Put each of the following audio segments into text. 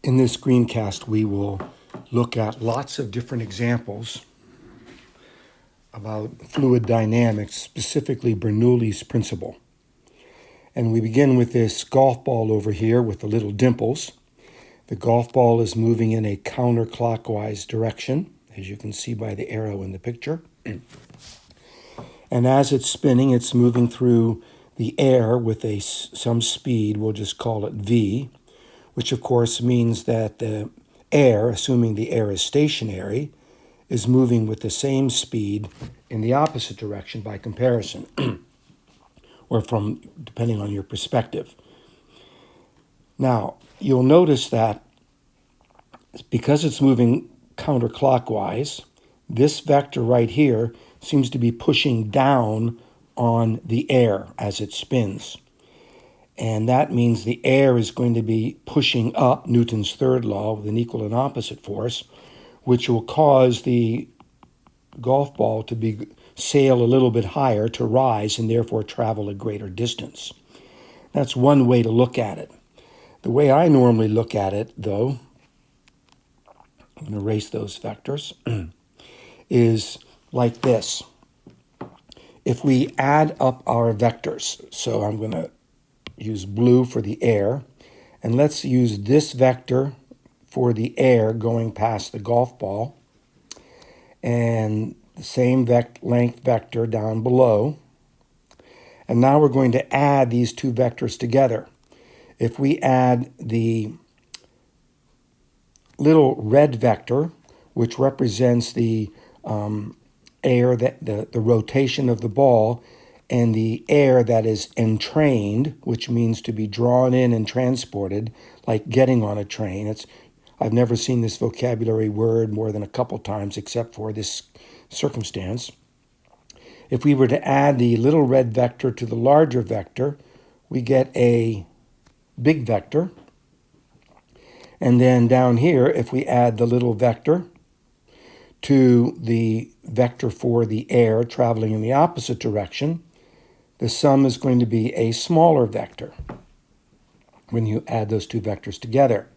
In this screencast, we will look at lots of different examples about fluid dynamics, specifically Bernoulli's principle. And we begin with this golf ball over here with the little dimples. The golf ball is moving in a counterclockwise direction, as you can see by the arrow in the picture. And as it's spinning, it's moving through the air with some speed. We'll just call it v, which of course means that the air, assuming the air is stationary, is moving with the same speed in the opposite direction by comparison, or depending on your perspective. Now, you'll notice that because it's moving counterclockwise, this vector right here seems to be pushing down on the air as it spins. And that means the air is going to be pushing up, Newton's third law, with an equal and opposite force, which will cause the golf ball to sail a little bit higher, to rise, and therefore travel a greater distance. That's one way to look at it. The way I normally look at it, though, I'm going to erase those vectors, is like this. If we add up our vectors, so I'm going to use blue for the air, and let's use this vector for the air going past the golf ball, and the same length vector down below. And now we're going to add these two vectors together. If we add the little red vector, which represents the air, the rotation of the ball, and the air that is entrained, which means to be drawn in and transported, like getting on a train. I've never seen this vocabulary word more than a couple times except for this circumstance. If we were to add the little red vector to the larger vector, we get a big vector. And then down here, if we add the little vector to the vector for the air traveling in the opposite direction, the sum is going to be a smaller vector when you add those two vectors together.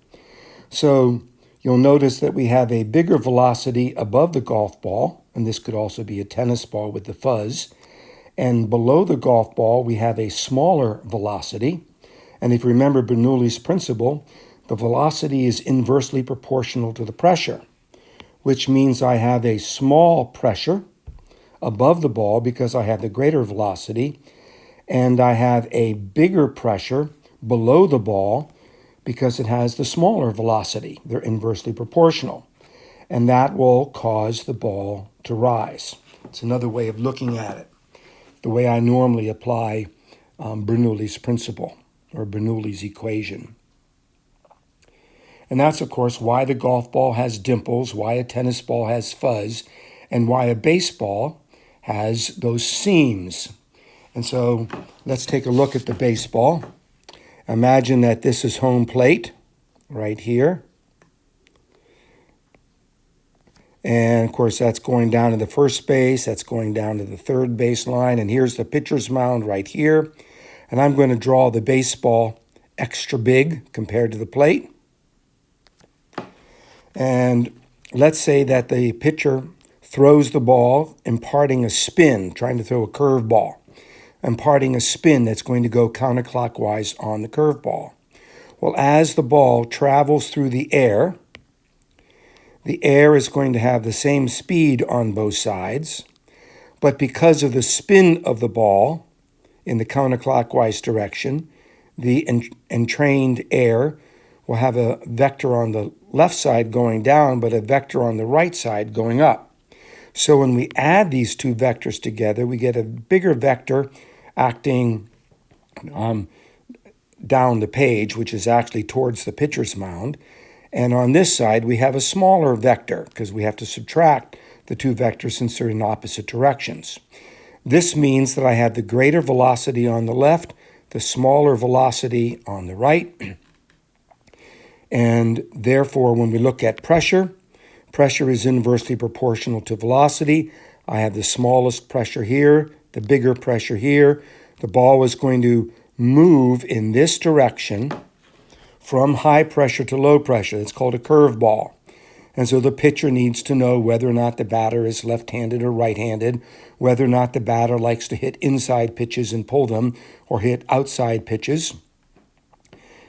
So you'll notice that we have a bigger velocity above the golf ball, and this could also be a tennis ball with the fuzz. And below the golf ball, we have a smaller velocity. And if you remember Bernoulli's principle, the velocity is inversely proportional to the pressure, which means I have a small pressure above the ball because I have the greater velocity, and I have a bigger pressure below the ball because it has the smaller velocity. They're inversely proportional, and that will cause the ball to rise. It's another way of looking at it, the way I normally apply Bernoulli's principle or Bernoulli's equation. And that's, of course, why the golf ball has dimples, why a tennis ball has fuzz, and why a baseball has those seams. And so let's take a look at the baseball. Imagine that this is home plate right here. And, of course, that's going down to the first base. That's going down to the third baseline. And here's the pitcher's mound right here. And I'm going to draw the baseball extra big compared to the plate. And let's say that the pitcher throws the ball, imparting a spin, trying to throw a curve ball, imparting a spin that's going to go counterclockwise on the curve ball. Well, as the ball travels through the air is going to have the same speed on both sides, but because of the spin of the ball in the counterclockwise direction, the entrained air will have a vector on the left side going down, but a vector on the right side going up. So when we add these two vectors together, we get a bigger vector acting down the page, which is actually towards the pitcher's mound. And on this side, we have a smaller vector because we have to subtract the two vectors since they're in opposite directions. This means that I have the greater velocity on the left, the smaller velocity on the right. And therefore, when we look at pressure, pressure is inversely proportional to velocity. I have the smallest pressure here, the bigger pressure here. The ball is going to move in this direction from high pressure to low pressure. It's called a curveball. And so the pitcher needs to know whether or not the batter is left-handed or right-handed, whether or not the batter likes to hit inside pitches and pull them or hit outside pitches,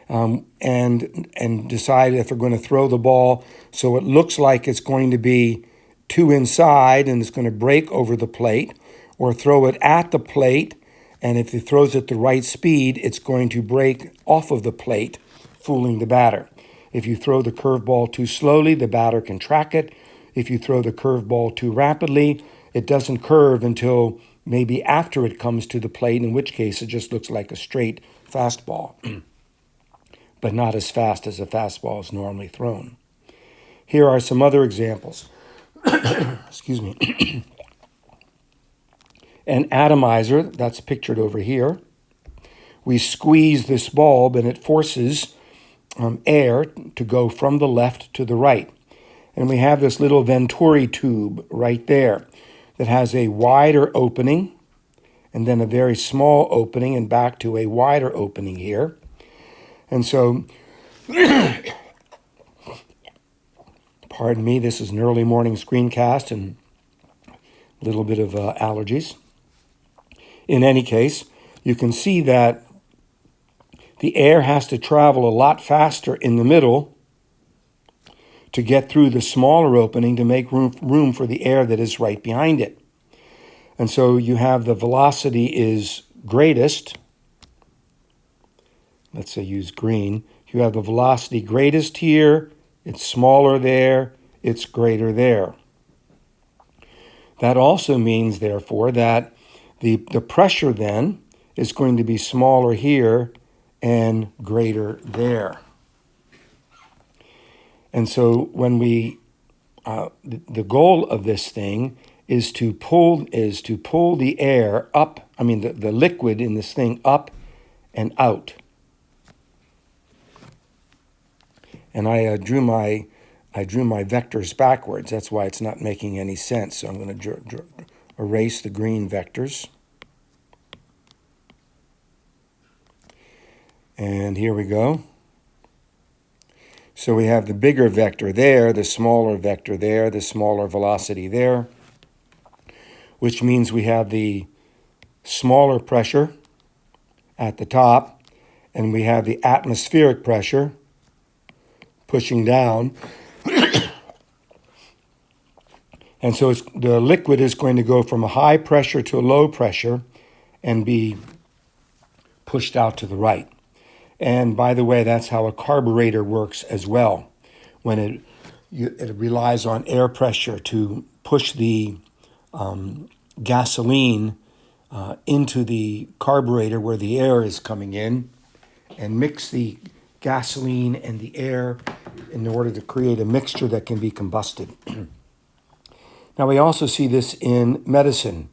and decide if they're going to throw the ball so it looks like it's going to be too inside and it's going to break over the plate, or throw it at the plate, and if he throws it the right speed, it's going to break off of the plate, fooling the batter. If you throw the curveball too slowly, the batter can track it. If you throw the curveball too rapidly, it doesn't curve until maybe after it comes to the plate, in which case it just looks like a straight fastball, but not as fast as a fastball is normally thrown. Here are some other examples. Excuse me. An atomizer, that's pictured over here. We squeeze this bulb and it forces air to go from the left to the right. And we have this little Venturi tube right there that has a wider opening and then a very small opening and back to a wider opening here. And so, pardon me, this is an early morning screencast and a little bit of allergies. In any case, you can see that the air has to travel a lot faster in the middle to get through the smaller opening to make room for the air that is right behind it. And so you have the velocity is greatest. Let's say use green. You have the velocity greatest here. It's smaller there. It's greater there. That also means, therefore, that the pressure then is going to be smaller here and greater there. And so when we, the goal of this thing is to pull the air up, the liquid in this thing up and out. And I drew my vectors backwards. That's why it's not making any sense. So I'm going to erase the green vectors. And here we go. So we have the bigger vector there, the smaller vector there, the smaller velocity there, which means we have the smaller pressure at the top, and we have the atmospheric pressure pushing down. And so the liquid is going to go from a high pressure to a low pressure and be pushed out to the right. And by the way, that's how a carburetor works as well. When it relies on air pressure to push the gasoline into the carburetor where the air is coming in and mix the gasoline and the air in order to create a mixture that can be combusted. Now, we also see this in medicine.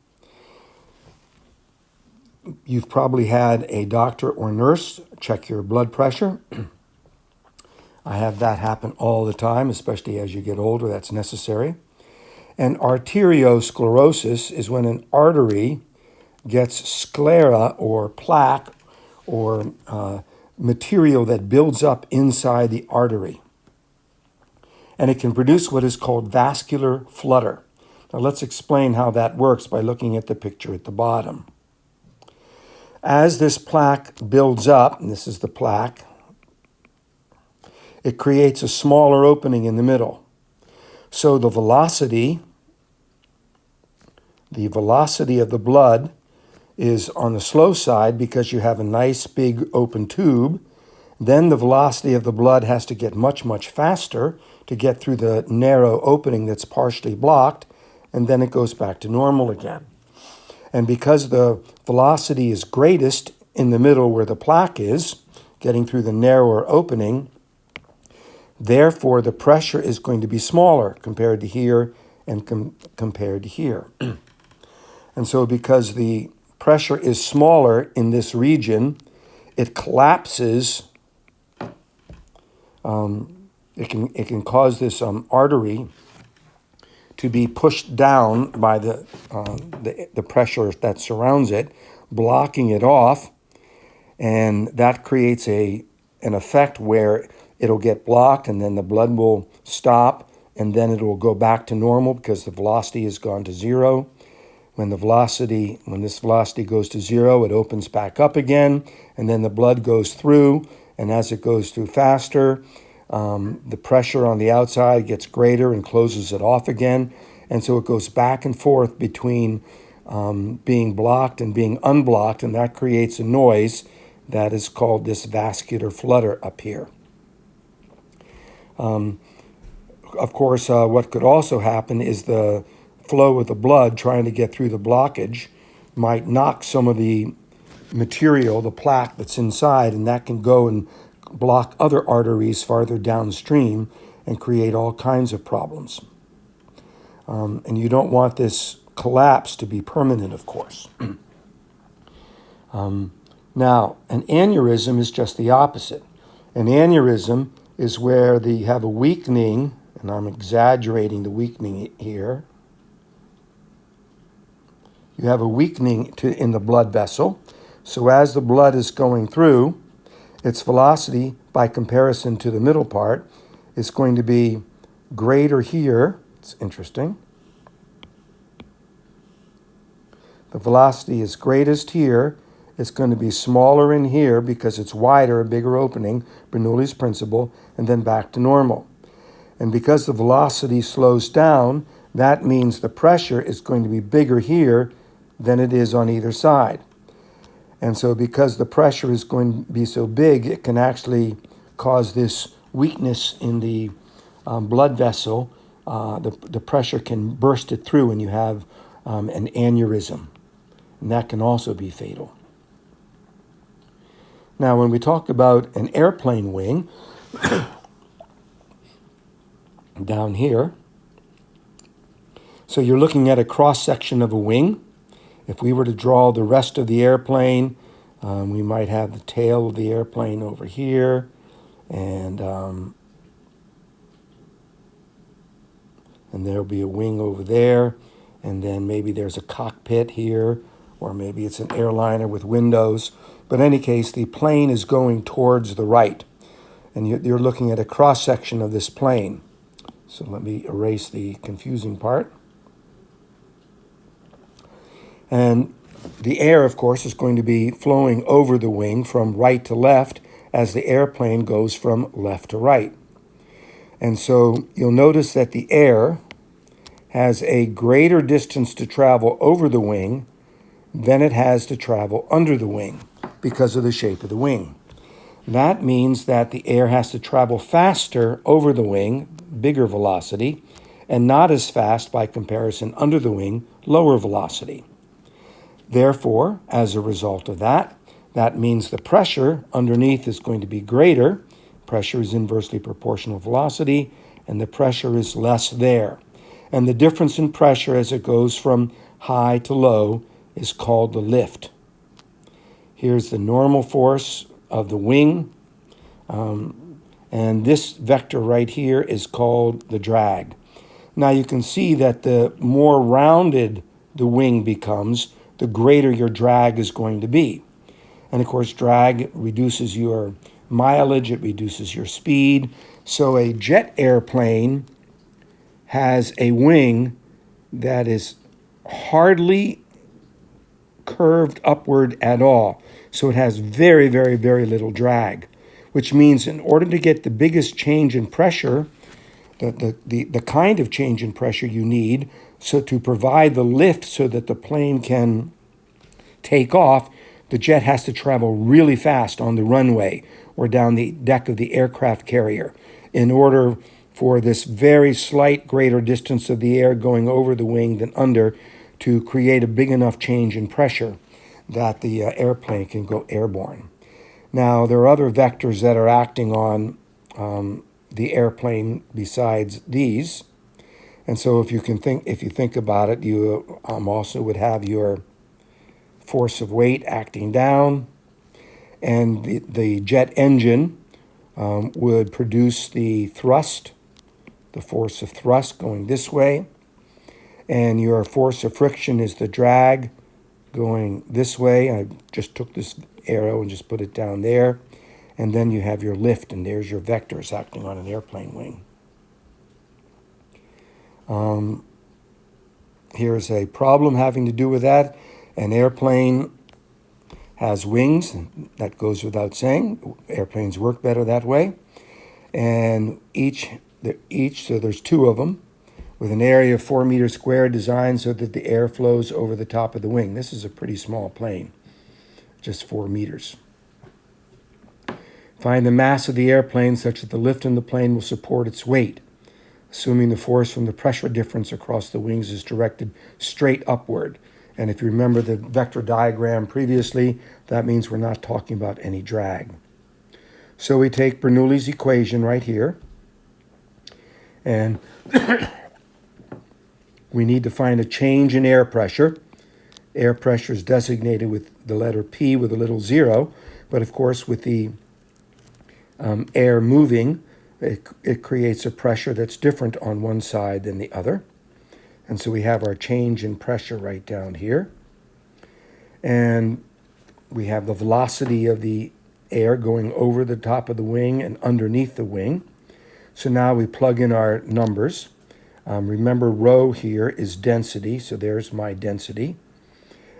You've probably had a doctor or nurse check your blood pressure. I have that happen all the time, especially as you get older, that's necessary. And arteriosclerosis is when an artery gets sclera or plaque or material that builds up inside the artery. And it can produce what is called vascular flutter. Now let's explain how that works by looking at the picture at the bottom. As this plaque builds up, and this is the plaque, it creates a smaller opening in the middle. So the velocity of the blood is on the slow side because you have a nice big open tube. Then the velocity of the blood has to get much, much faster to get through the narrow opening that's partially blocked, and then it goes back to normal again. And because the velocity is greatest in the middle where the plaque is, getting through the narrower opening, therefore the pressure is going to be smaller compared to here and compared to here. And so because the pressure is smaller in this region, it collapses. It can cause this artery to be pushed down by the pressure that surrounds it, blocking it off, and that creates a an effect where it'll get blocked and then the blood will stop and then it will go back to normal because the velocity has gone to zero. When this velocity goes to zero, it opens back up again, and then the blood goes through, and as it goes through faster, the pressure on the outside gets greater and closes it off again, and so it goes back and forth between being blocked and being unblocked, and that creates a noise that is called this vascular flutter up here. Of course, what could also happen is the flow of the blood trying to get through the blockage might knock some of the material, the plaque that's inside, and that can go and block other arteries farther downstream and create all kinds of problems. And you don't want this collapse to be permanent, of course. Now, an aneurysm is just the opposite. An aneurysm is where you have a weakening, and I'm exaggerating the weakening here. You have a weakening in the blood vessel. So as the blood is going through, its velocity, by comparison to the middle part, is going to be greater here. It's interesting. The velocity is greatest here. It's going to be smaller in here because it's wider, a bigger opening, Bernoulli's principle, and then back to normal. And because the velocity slows down, that means the pressure is going to be bigger here than it is on either side. And so because the pressure is going to be so big, it can actually cause this weakness in the blood vessel. The pressure can burst it through and you have an aneurysm. And that can also be fatal. Now, when we talk about an airplane wing, down here, so you're looking at a cross-section of a wing. If we were to draw the rest of the airplane, we might have the tail of the airplane over here, and there'll be a wing over there, and then maybe there's a cockpit here, or maybe it's an airliner with windows. But in any case, the plane is going towards the right, and you're looking at a cross-section of this plane. So let me erase the confusing part. And the air, of course, is going to be flowing over the wing from right to left as the airplane goes from left to right. And so you'll notice that the air has a greater distance to travel over the wing than it has to travel under the wing because of the shape of the wing. That means that the air has to travel faster over the wing, bigger velocity, and not as fast by comparison under the wing, lower velocity. Therefore, as a result of that, that means the pressure underneath is going to be greater. Pressure is inversely proportional to velocity, and the pressure is less there. And the difference in pressure as it goes from high to low is called the lift. Here's the normal force of the wing, and this vector right here is called the drag. Now you can see that the more rounded the wing becomes, the greater your drag is going to be. And of course, drag reduces your mileage, it reduces your speed. So a jet airplane has a wing that is hardly curved upward at all. So it has very, very, very little drag, which means in order to get the biggest change in pressure, the kind of change in pressure you need, so to provide the lift so that the plane can take off, the jet has to travel really fast on the runway or down the deck of the aircraft carrier in order for this very slight greater distance of the air going over the wing than under to create a big enough change in pressure that the airplane can go airborne. Now, there are other vectors that are acting on the airplane besides these. And so if you think about it, you also would have your force of weight acting down, and the jet engine would produce the thrust, the force of thrust going this way, and your force of friction is the drag going this way. I just took this arrow and just put it down there. and then you have your lift, and there's your vectors acting on an airplane wing. Here's a problem having to do with that. An airplane has wings. That goes without saying. Airplanes work better that way. And so there's two of them, with an area of 4 meters squared designed so that the air flows over the top of the wing. This is a pretty small plane, just 4 meters. Find the mass of the airplane such that the lift in the plane will support its weight, assuming the force from the pressure difference across the wings is directed straight upward. And if you remember the vector diagram previously, that means we're not talking about any drag. So we take Bernoulli's equation right here, and we need to find a change in air pressure. Air pressure is designated with the letter P with a little zero, but of course with the air moving, it creates a pressure that's different on one side than the other. And so we have our change in pressure right down here. And we have the velocity of the air going over the top of the wing and underneath the wing. So now we plug in our numbers. Remember, rho here is density, so there's my density.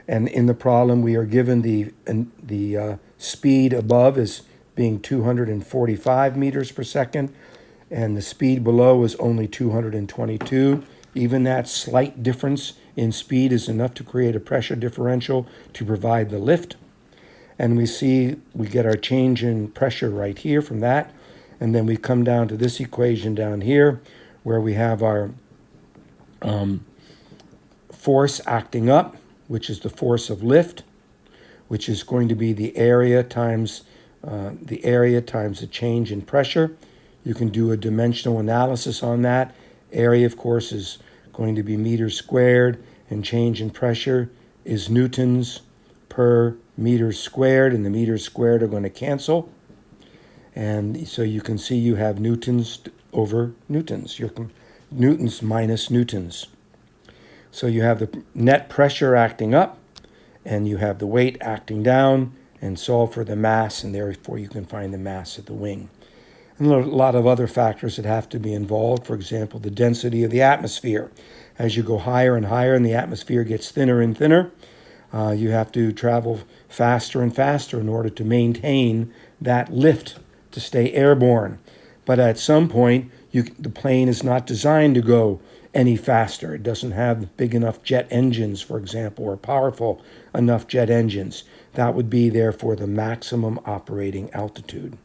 And in the problem, we are given the speed above is being 245 meters per second, and the speed below is only 222. Even that slight difference in speed is enough to create a pressure differential to provide the lift. And we get our change in pressure right here from that. And then we come down to this equation down here where we have our force acting up, which is the force of lift, which is going to be the area times the change in pressure. You can do a dimensional analysis on that. Area, of course, is going to be meters squared, and change in pressure is newtons per meter squared, and the meters squared are going to cancel. And so you can see you have newtons over newtons. Newtons minus newtons. So you have the net pressure acting up, and you have the weight acting down, and solve for the mass, and therefore you can find the mass of the wing. And a lot of other factors that have to be involved. For example, the density of the atmosphere. As you go higher and higher and the atmosphere gets thinner and thinner, you have to travel faster and faster in order to maintain that lift to stay airborne. But at some point, the plane is not designed to go any faster. It doesn't have big enough jet engines, for example, or powerful enough jet engines. That would be, therefore, the maximum operating altitude.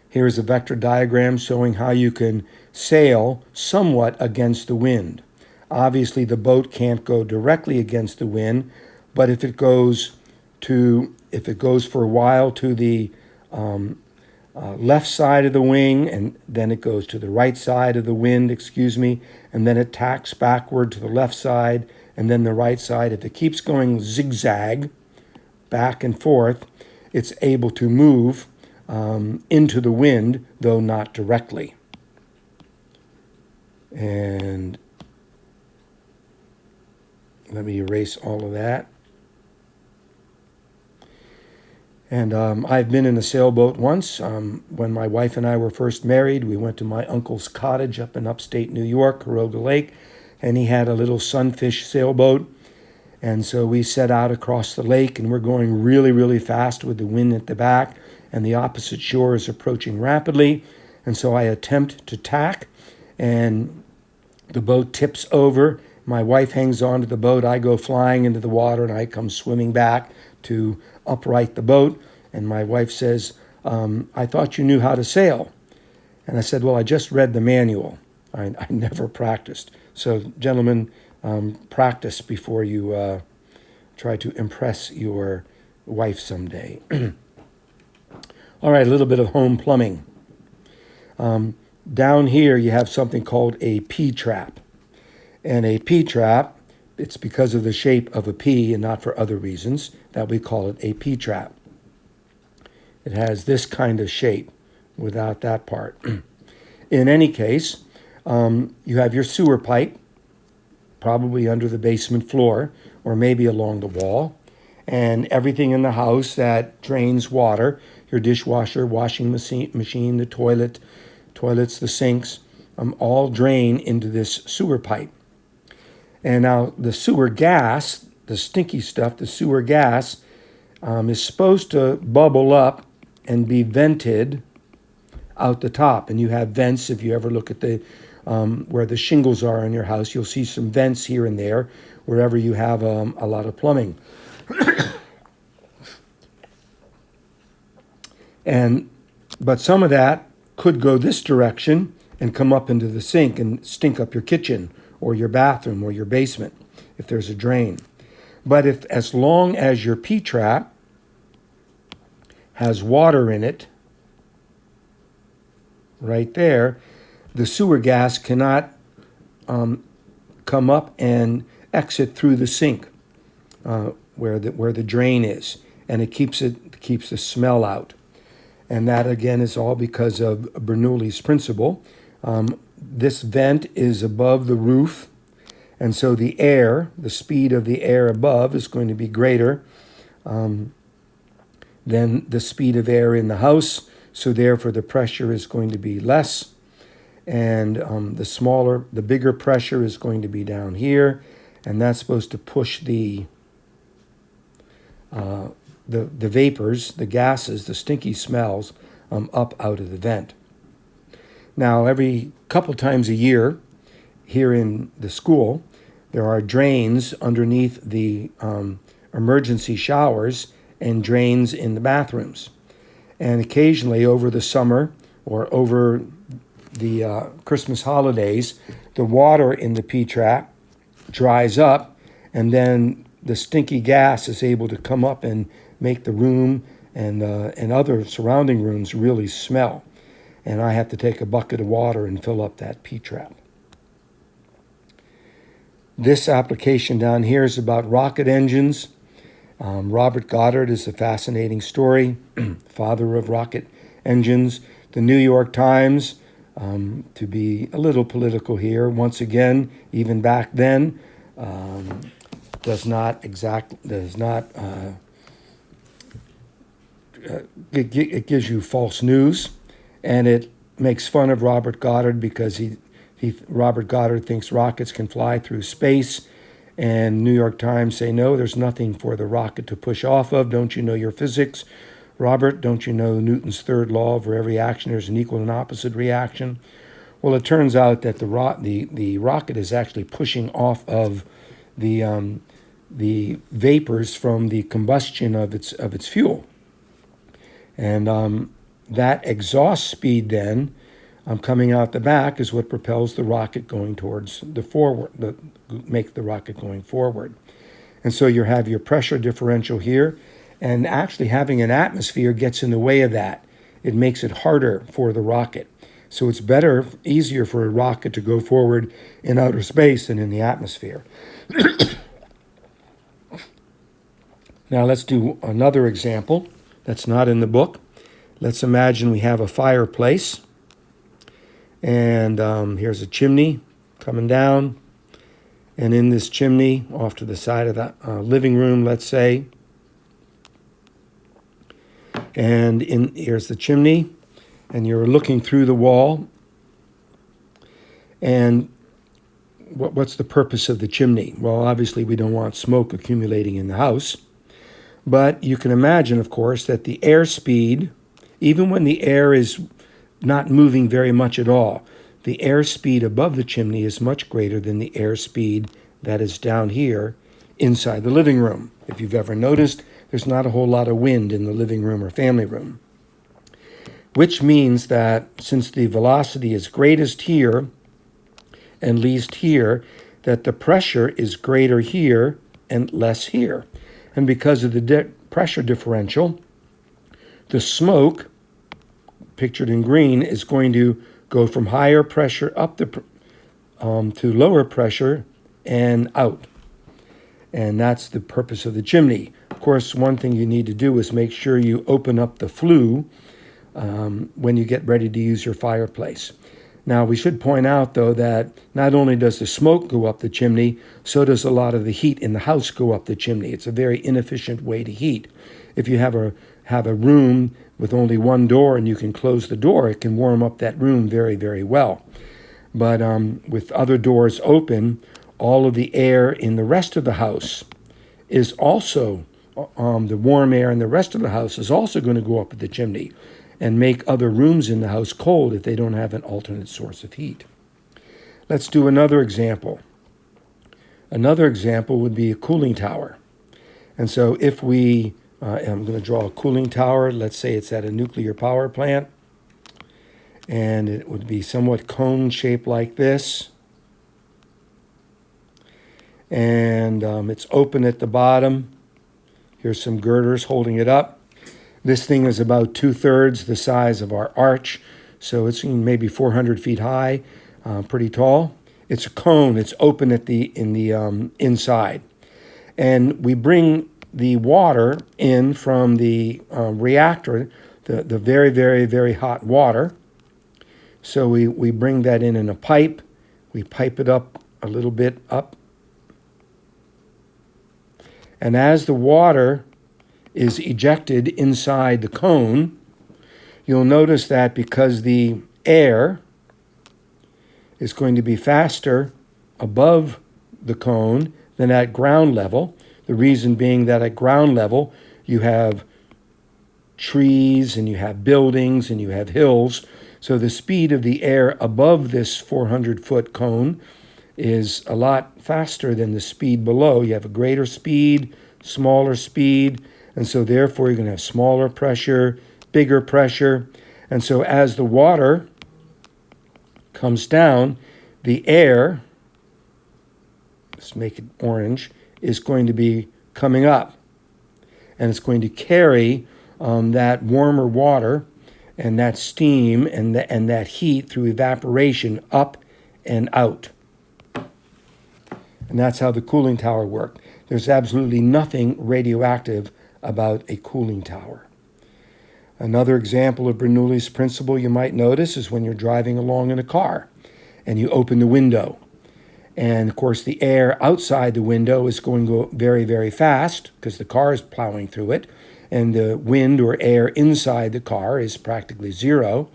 Here's a vector diagram showing how you can sail somewhat against the wind. Obviously, the boat can't go directly against the wind, but if it goes for a while to the left side of the wing, and then it goes to the right side of the wind, and then it tacks backward to the left side, and then the right side. If it keeps going zigzag back and forth, it's able to move into the wind, though not directly. And let me erase all of that. And I've been in a sailboat once. When my wife and I were first married, we went to my uncle's cottage up in upstate New York, Caroga Lake, and he had a little sunfish sailboat. And so we set out across the lake, and we're going really, really fast with the wind at the back, and the opposite shore is approaching rapidly. And so I attempt to tack, and the boat tips over. My wife hangs onto the boat. I go flying into the water, and I come swimming back to upright the boat. And my wife says, I thought you knew how to sail. And I said, well, I just read the manual. I never practiced. So, gentlemen, practice before you try to impress your wife someday. All right, a little bit of home plumbing. Down here, you have something called a P-trap. And a P-trap, it's because of the shape of a P and not for other reasons that we call it a P-trap. It has this kind of shape without that part. In any case, you have your sewer pipe, probably under the basement floor or maybe along the wall. And everything in the house that drains water, your dishwasher, washing machine, the toilets, the sinks, all drain into this sewer pipe. And now the sewer gas, the stinky stuff, the sewer gas, is supposed to bubble up and be vented out the top. And you have vents. If you ever look at the where the shingles are in your house, you'll see some vents here and there wherever you have a lot of plumbing. But some of that could go this direction and come up into the sink and stink up your kitchen or your bathroom or your basement if there's a drain. But as long as your P-trap has water in it, right there, the sewer gas cannot come up and exit through the sink where the drain is, and it keeps the smell out. And that again is all because of Bernoulli's principle. This vent is above the roof, and so the speed of the air above is going to be greater than the speed of air in the house. So therefore, the pressure is going to be less, and the bigger pressure is going to be down here, and that's supposed to push the vapors, the gases, the stinky smells up out of the vent. Now, every couple times a year here in the school, there are drains underneath the emergency showers and drains in the bathrooms. And occasionally over the summer or over the Christmas holidays, the water in the P-trap dries up, and then the stinky gas is able to come up and make the room and other surrounding rooms really smell. And I have to take a bucket of water and fill up that P-trap. This application down here is about rocket engines. Robert Goddard is a fascinating story, father of rocket engines. The New York Times, to be a little political here, once again, even back then, it gives you false news, and it makes fun of Robert Goddard because Robert Goddard thinks rockets can fly through space, and New York Times say, no, there's nothing for the rocket to push off of. Don't you know your physics, Robert? Don't you know Newton's third law? For every action, there's an equal and opposite reaction. Well, it turns out that the rocket is actually pushing off of the vapors from the combustion of its fuel, and that exhaust speed then coming out the back is what propels the rocket going towards the forward, make the rocket going forward. And so you have your pressure differential here, and actually having an atmosphere gets in the way of that. It makes it harder for the rocket. So it's easier for a rocket to go forward in outer space than in the atmosphere. Now let's do another example that's not in the book. Let's imagine we have a fireplace, and here's a chimney coming down, and in this chimney, off to the side of the living room, let's say, and here's the chimney, and you're looking through the wall, and what's the purpose of the chimney? Well, obviously we don't want smoke accumulating in the house, but you can imagine, of course, that the airspeed, even when the air is not moving very much at all, the airspeed above the chimney is much greater than the airspeed that is down here inside the living room. If you've ever noticed, there's not a whole lot of wind in the living room or family room, which means that since the velocity is greatest here and least here, that the pressure is greater here and less here. And because of the pressure differential, the smoke, pictured in green, is going to go from higher pressure up to lower pressure and out. And that's the purpose of the chimney. Of course, one thing you need to do is make sure you open up the flue when you get ready to use your fireplace. Now, we should point out, though, that not only does the smoke go up the chimney, so does a lot of the heat in the house go up the chimney. It's a very inefficient way to heat. If you have a room with only one door and you can close the door, it can warm up that room very, very well. But with other doors open, all of the air in the rest of the house is also, the warm air in the rest of the house is also going to go up the chimney and make other rooms in the house cold if they don't have an alternate source of heat. Let's do another example. Another example would be a cooling tower. And so if I'm going to draw a cooling tower. Let's say it's at a nuclear power plant. And it would be somewhat cone-shaped like this. And it's open at the bottom. Here's some girders holding it up. This thing is about 2/3 the size of our arch, so it's maybe 400 feet high, pretty tall. It's a cone. It's open at the inside, and we bring the water in from the reactor, the very, very, very hot water. So we bring that in a pipe. We pipe it up a little bit up, and as the water is ejected inside the cone, you'll notice that because the air is going to be faster above the cone than at ground level, the reason being that at ground level you have trees and you have buildings and you have hills, so the speed of the air above this 400-foot cone is a lot faster than the speed below. You have a greater speed, smaller speed, and so therefore you're going to have smaller pressure, bigger pressure. And so as the water comes down, the air, let's make it orange, is going to be coming up. And it's going to carry that warmer water and that steam and that heat through evaporation up and out. And that's how the cooling tower works. There's absolutely nothing radioactive about a cooling tower. Another example of Bernoulli's principle you might notice is when you're driving along in a car and you open the window. And of course the air outside the window is going to go very, very fast because the car is plowing through it, and the wind or air inside the car is practically zero.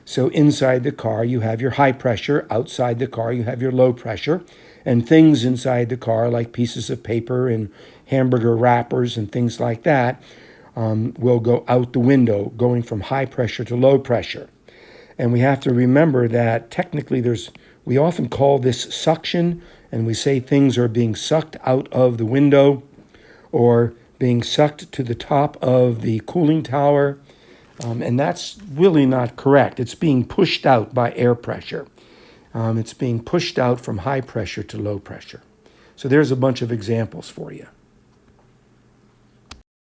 So inside the car you have your high pressure, outside the car you have your low pressure, and things inside the car like pieces of paper and hamburger wrappers and things like that will go out the window, going from high pressure to low pressure. And we have to remember that technically we often call this suction, and we say things are being sucked out of the window or being sucked to the top of the cooling tower, and that's really not correct. It's being pushed out by air pressure. It's being pushed out from high pressure to low pressure. So there's a bunch of examples for you.